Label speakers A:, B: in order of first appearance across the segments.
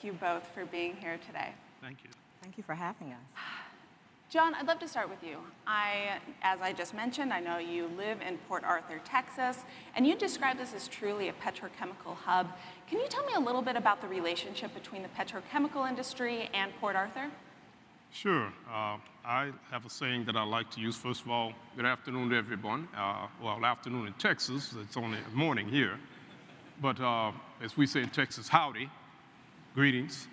A: you both for being here today.
B: Thank you.
C: Thank you for having us.
A: John, I'd love to start with you. As I just mentioned, I know you live in Port Arthur, Texas, and you describe this as truly a petrochemical hub. Can you tell me a little bit about the relationship between the petrochemical industry and Port Arthur?
B: Sure. I have a saying that I like to use. First of all, good afternoon to everyone. Well, afternoon in Texas. It's only morning here. But as we say in Texas, howdy, greetings.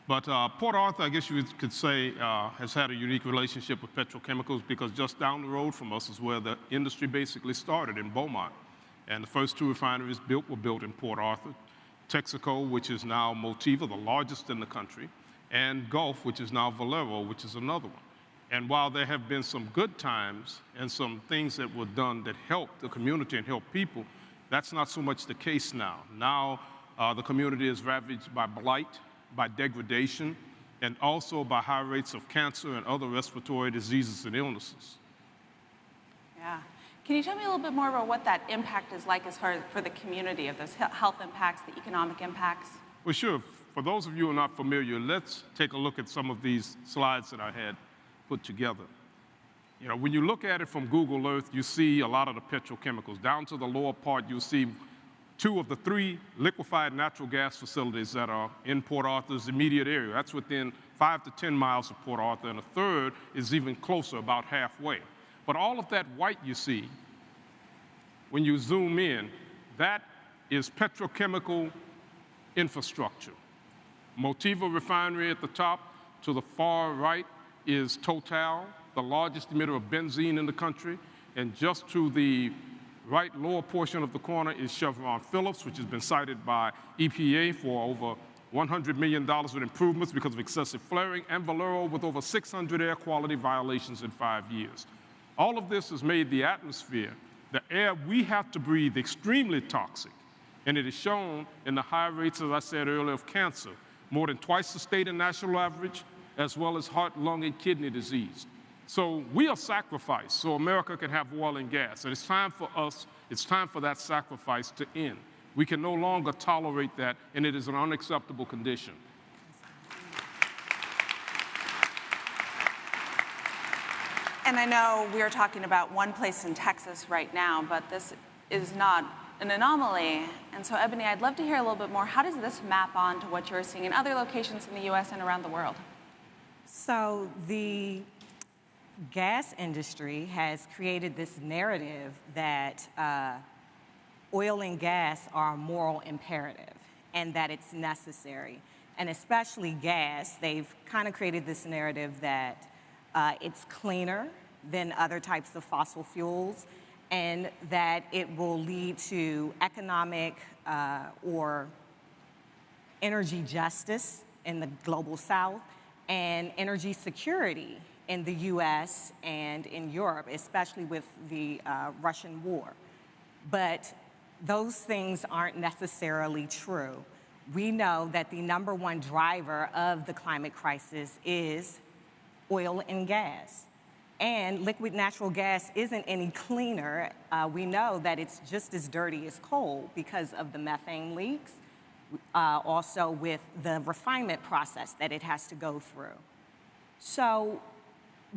B: But Port Arthur, I guess you could say, has had a unique relationship with petrochemicals because just down the road from us is where the industry basically started, in Beaumont. And the first two refineries were built in Port Arthur. Texaco, which is now Motiva, the largest in the country, and Gulf, which is now Valero, which is another one. And while there have been some good times and some things that were done that helped the community and helped people, that's not so much the case now. Now, the community is ravaged by blight, by degradation, and also by high rates of cancer and other respiratory diseases and illnesses.
A: Yeah. Can you tell me a little bit more about what that impact is like as far as for the community, of those health impacts, the economic impacts?
B: Well, sure. For those of you who are not familiar, let's take a look at some of these slides that I had put together. You know, when you look at it from Google Earth, you see a lot of the petrochemicals. Down to the lower part, you'll see 2 of the 3 liquefied natural gas facilities that are in Port Arthur's immediate area. That's within 5 to 10 miles of Port Arthur, and a third is even closer, about halfway. But all of that white you see, when you zoom in, that is petrochemical infrastructure. Motiva refinery at the top, to the far right is Total, the largest emitter of benzene in the country, and just to the right lower portion of the corner is Chevron Phillips, which has been cited by EPA for over $100 million in improvements because of excessive flaring, and Valero with over 600 air quality violations in 5 years. All of this has made the atmosphere, the air we have to breathe, extremely toxic. And it is shown in the high rates, as I said earlier, of cancer, more than twice the state and national average, as well as heart, lung, and kidney disease. So we are sacrificed so America can have oil and gas. And it's time for us, it's time for that sacrifice to end. We can no longer tolerate that, and it is an unacceptable condition.
A: And I know we are talking about one place in Texas right now, but this is not an anomaly. And so, Ebony, I'd love to hear a little bit more. How does this map on to what you're seeing in other locations in the US and around the world?
C: So the gas industry has created this narrative that oil and gas are a moral imperative and that it's necessary. And especially gas, they've kind of created this narrative that it's cleaner than other types of fossil fuels and that it will lead to economic or energy justice in the global south and energy security in the US and in Europe, especially with the Russian war. But those things aren't necessarily true. We know that the #1 driver of the climate crisis is oil and gas. And liquid natural gas isn't any cleaner. We know that it's just as dirty as coal because of the methane leaks, also with the refinement process that it has to go through. So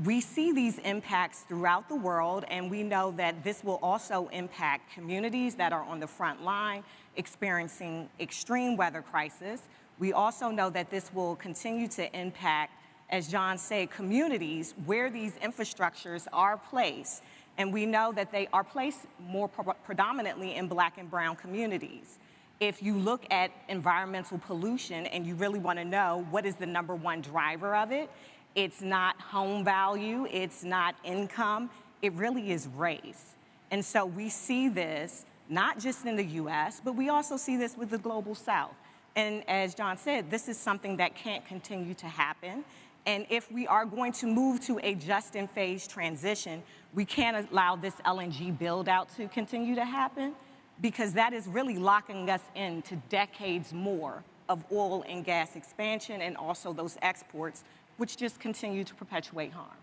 C: we see these impacts throughout the world, and we know that this will also impact communities that are on the front line experiencing extreme weather crisis. We also know that this will continue to impact, as John said, communities where these infrastructures are placed. And we know that they are placed more predominantly in Black and brown communities. If you look at environmental pollution and you really want to know what is the #1 driver of it, it's not home value, it's not income, it really is race. And so we see this not just in the US, but we also see this with the global south. And as John said, this is something that can't continue to happen. And if we are going to move to a just-in-phase transition, we can't allow this LNG build-out to continue to happen because that is really locking us into decades more of oil and gas expansion and also those exports, which just continue to perpetuate harm.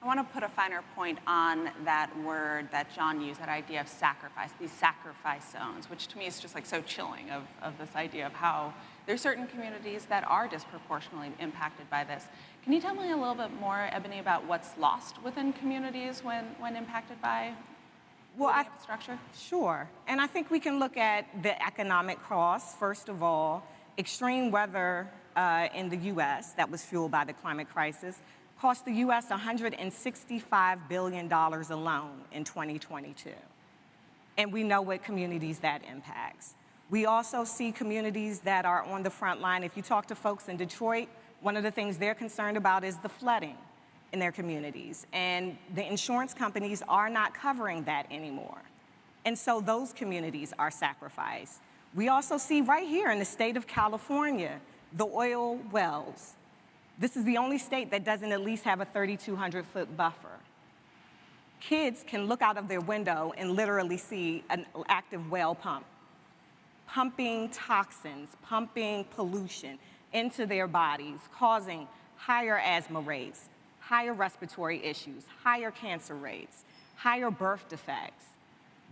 A: I want to put a finer point on that word that John used, that idea of sacrifice, these sacrifice zones, which to me is just like so chilling of this idea of how there's certain communities that are disproportionately impacted by this. Can you tell me a little bit more, Ebony, about what's lost within communities when impacted by infrastructure?
C: Sure. And I think we can look at the economic costs, first of all. Extreme weather in the U.S. that was fueled by the climate crisis cost the U.S. $165 billion alone in 2022. And we know what communities that impacts. We also see communities that are on the front line. If you talk to folks in Detroit, one of the things they're concerned about is the flooding in their communities. And the insurance companies are not covering that anymore. And so those communities are sacrificed. We also see right here in the state of California, the oil wells. This is the only state that doesn't at least have a 3,200-foot buffer. Kids can look out of their window and literally see an active well pump, pumping toxins, pumping pollution into their bodies, causing higher asthma rates, higher respiratory issues, higher cancer rates, higher birth defects.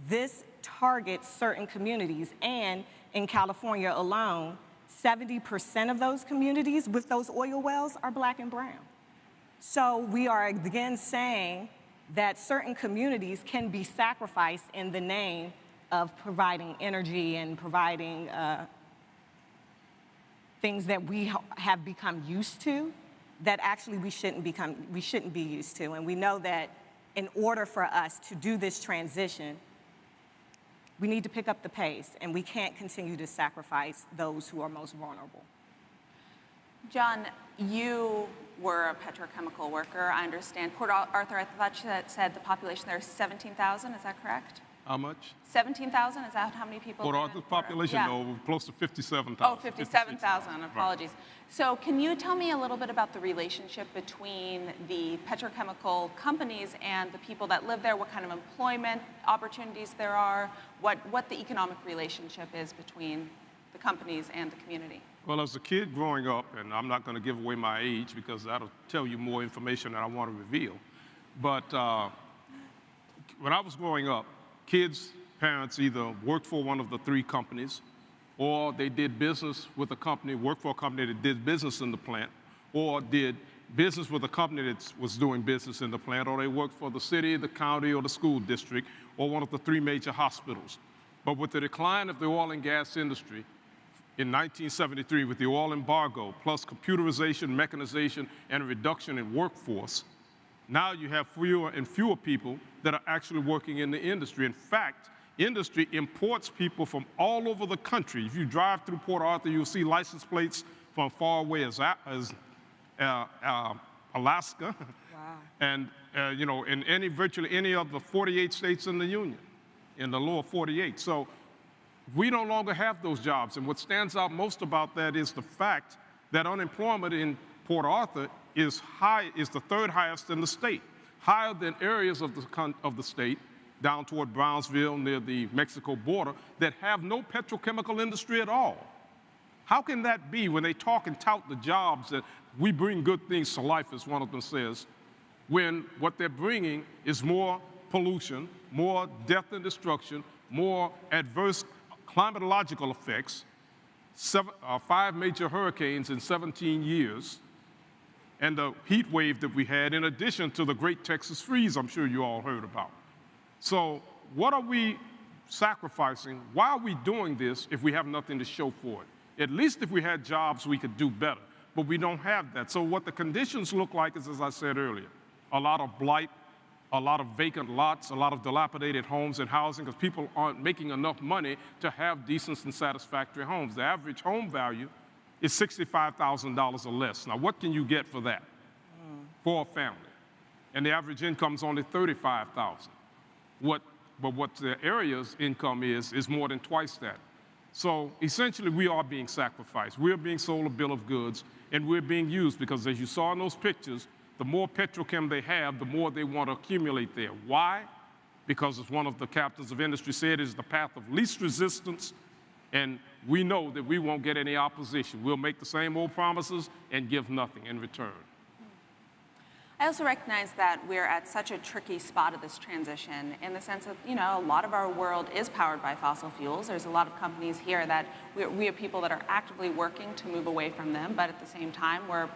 C: This targets certain communities, and in California alone, 70% of those communities with those oil wells are Black and brown. So we are again saying that certain communities can be sacrificed in the name of providing energy and providing things that we have become used to that actually we shouldn't be used to. And we know that in order for us to do this transition, we need to pick up the pace, and we can't continue to sacrifice those who are most vulnerable.
A: John, you were a petrochemical worker, I understand. Port Arthur, I thought you said the population there is 17,000, is that correct?
B: How much?
A: 17,000, is that how many people
B: Port
A: live
B: Arthur's
A: in Port Arthur?
B: population,
A: Yeah.
B: no, close to 57,000.
A: Oh, 57,000, apologies. Right. So can you tell me a little bit about the relationship between the petrochemical companies and the people that live there, what kind of employment opportunities there are, what the economic relationship is between the companies and the community?
B: Well, as a kid growing up, and I'm not going to give away my age because that'll tell you more information than I want to reveal, but when I was growing up, kids' parents either worked for one of the three companies, or they did business with a company, worked for a company that did business in the plant, or did business with a company that was doing business in the plant, or they worked for the city, the county, or the school district, or one of the three major hospitals. But with the decline of the oil and gas industry in 1973, with the oil embargo, plus computerization, mechanization, and a reduction in workforce, now you have fewer and fewer people that are actually working in the industry. In fact, industry imports people from all over the country. If you drive through Port Arthur, you'll see license plates from far away as Alaska, wow. And you know, in virtually any of the 48 states in the Union, in the lower 48. So we no longer have those jobs. And what stands out most about that is the fact that unemployment in Port Arthur is the third highest in the state, higher than areas of the state down toward Brownsville near the Mexico border that have no petrochemical industry at all. How can that be when they talk and tout the jobs that we bring good things to life, as one of them says, when what they're bringing is more pollution, more death and destruction, more adverse climatological effects, 5 major hurricanes in 17 years, and the heat wave that we had, in addition to the Great Texas Freeze I'm sure you all heard about. So what are we sacrificing? Why are we doing this if we have nothing to show for it? At least if we had jobs, we could do better, but we don't have that. So what the conditions look like is, as I said earlier, a lot of blight, a lot of vacant lots, a lot of dilapidated homes and housing, because people aren't making enough money to have decent and satisfactory homes. The average home value is $65,000 or less. Now, what can you get for that for a family? And the average income is only $35,000. But what the area's income is more than twice that. So essentially, we are being sacrificed. We're being sold a bill of goods, and we're being used because, as you saw in those pictures, the more petrochem they have, the more they want to accumulate there. Why? Because, as one of the captains of industry said, it's the path of least resistance, and we know that we won't get any opposition. We'll make the same old promises and give nothing in return.
A: I also recognize that we're at such a tricky spot of this transition in the sense that, you know, a lot of our world is powered by fossil fuels. There's a lot of companies here that we have people that are actively working to move away from them, but at the same time, we're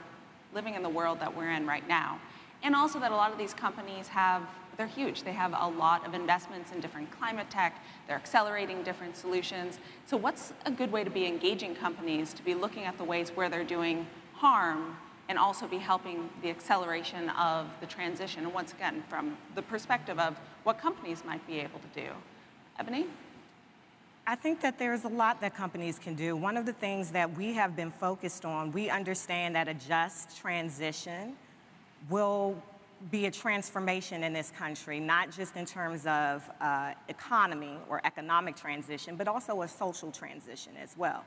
A: living in the world that we're in right now. And also that a lot of these companies they're huge. They have a lot of investments in different climate tech. They're accelerating different solutions. So what's a good way to be engaging companies, to be looking at the ways where they're doing harm and also be helping the acceleration of the transition, and once again, from the perspective of what companies might be able to do? Ebony?
C: I think that there's a lot that companies can do. One of the things that we have been focused on, we understand that a just transition will be a transformation in this country, not just in terms of economy or economic transition, but also a social transition as well.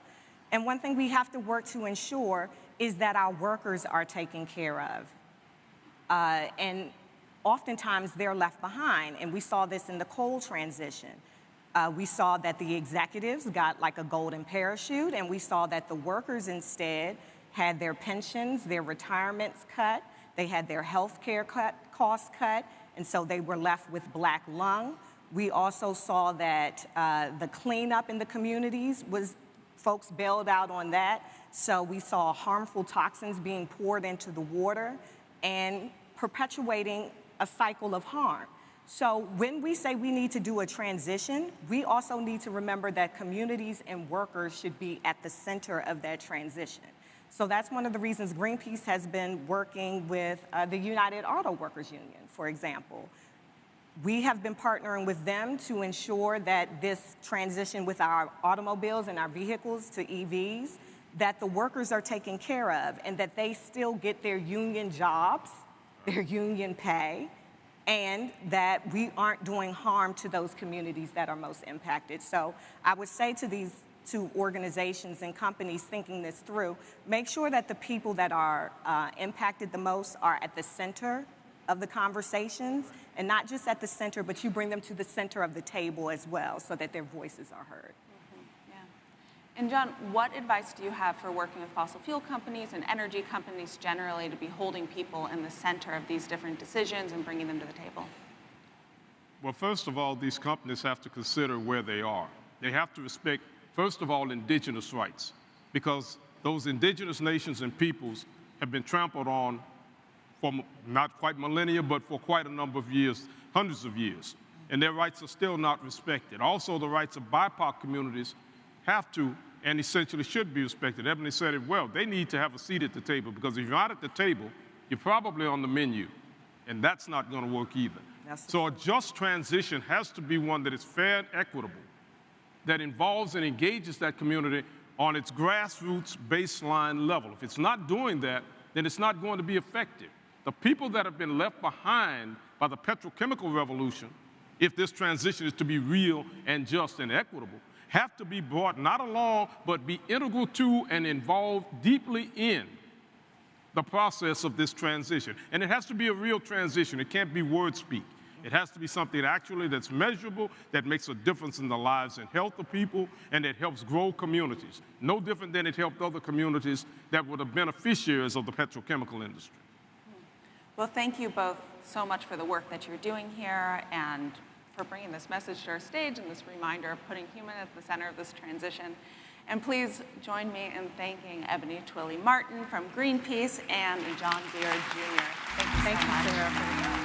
C: And one thing we have to work to ensure is that our workers are taken care of. And oftentimes they're left behind, and we saw this in the coal transition. We saw that the executives got like a golden parachute, and we saw that the workers instead had their pensions, their retirements cut, they had their health care costs cut, and so they were left with black lung. We also saw that the cleanup in the communities was folks bailed out on that. So we saw harmful toxins being poured into the water and perpetuating a cycle of harm. So when we say we need to do a transition, we also need to remember that communities and workers should be at the center of that transition. So that's one of the reasons Greenpeace has been working with the United Auto Workers Union, for example. We have been partnering with them to ensure that this transition with our automobiles and our vehicles to EVs, that the workers are taken care of and that they still get their union jobs, their union pay, and that we aren't doing harm to those communities that are most impacted. So I would say to these two organizations and companies thinking this through, make sure that the people that are impacted the most are at the center of the conversations, and not just at the center, but you bring them to the center of the table as well so that their voices are heard.
A: Mm-hmm. Yeah. And John, what advice do you have for working with fossil fuel companies and energy companies generally to be holding people in the center of these different decisions and bringing them to the table?
B: Well, first of all, these companies have to consider where they are. They have to respect, first of all, indigenous rights, because those indigenous nations and peoples have been trampled on for not quite millennia, but for quite a number of years, hundreds of years. And their rights are still not respected. Also, the rights of BIPOC communities have to and essentially should be respected. Ebony said it well. They need to have a seat at the table, because if you're not at the table, you're probably on the menu, and that's not going to work either. So a just transition has to be one that is fair and equitable, that involves and engages that community on its grassroots baseline level. If it's not doing that, then it's not going to be effective. The people that have been left behind by the petrochemical revolution, if this transition is to be real and just and equitable, have to be brought not along, but be integral to and involved deeply in the process of this transition. And it has to be a real transition. It can't be word speak. It has to be something actually that's measurable, that makes a difference in the lives and health of people, and that helps grow communities. No different than it helped other communities that were the beneficiaries of the petrochemical industry.
A: Well, thank you both so much for the work that you're doing here and for bringing this message to our stage and this reminder of putting human at the center of this transition. And please join me in thanking Ebony Twilley Martin from Greenpeace and John Beard Jr. Thank you so much.
C: Thank you, Sarah.